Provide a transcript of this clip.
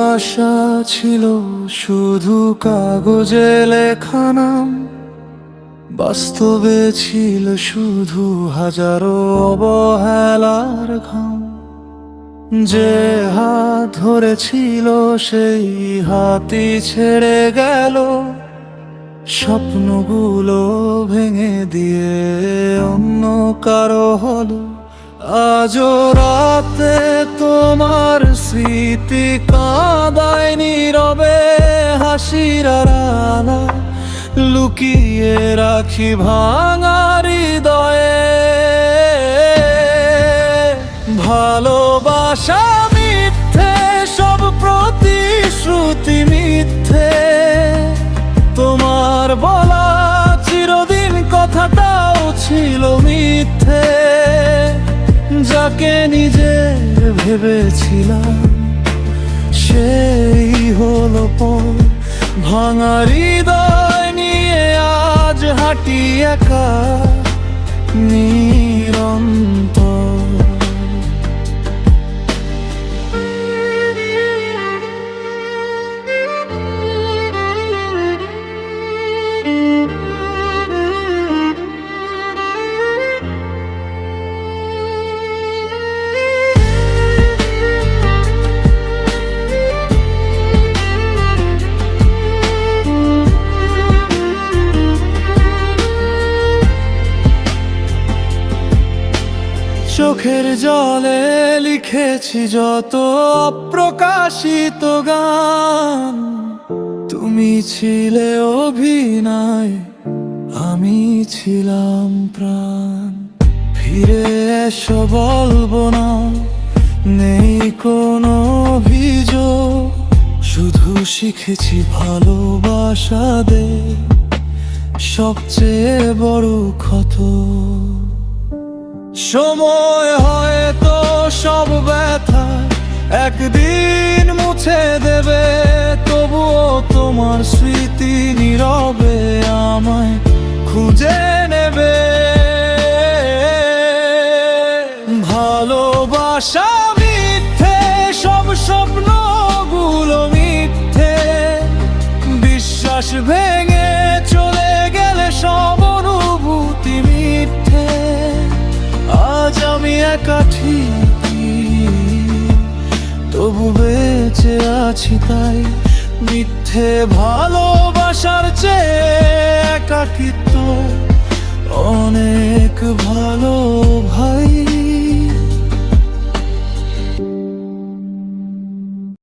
ভালোবাসা ছিল শুধু কাগজে লেখা নাম, বাস্তবে ছিল শুধু হাজারো অবহেলার ঘাম। যে হাত ধরেছিল সেই হাতই ছেড়ে গেল, স্বপ্নগুলো ভেঙে দিয়ে অন্য কারো হলো। আজও রাতে তোমার স্মৃতি কাঁদায় নীরবে, হাসির আড়ালে লুকিয়ে রাখি ভাঙা হৃদয়ে। ভালোবাসা মিথ্যে, সব প্রতিশ্রুতি মিথ্যে, তোমার বলা চিরদিন কথাটাও ছিল মিথ্যে। যাকে নিজে ভেবেছিলাম সেই হলো পর, ভাঙা হৃদয় নিয়ে আজ হাঁটি একা নিরন্তর। চোখের জলে লিখেছি যত অপ্রকাশিত গান, তুমি ছিলে অভিনয়, আমি ছিলাম প্রাণ। ফিরে এসো বলবো না, নেই কোনো অভিযোগ, শুধু শিখেছি ভালোবাসা দে সবচেয়ে বড় ক্ষত। সময় হয়তো সব ব্যথা একদিন মুছে দেবে, তবুও তোমার স্মৃতি নীরবে আমায় খুঁজে নেবে। ভালোবাসা মিথ্যে, সব স্বপ্নগুলো মিথ্যে, বিশ্বাস ভেঙে চলে গেলে সব অনুভূতি মিথ্যে। আজ আমি একা ঠিকই, তবু বেঁচে আছি তাই। মিথ্যে ভালোবাসার চেয়ে একাকিত্ব অনেক ভালো।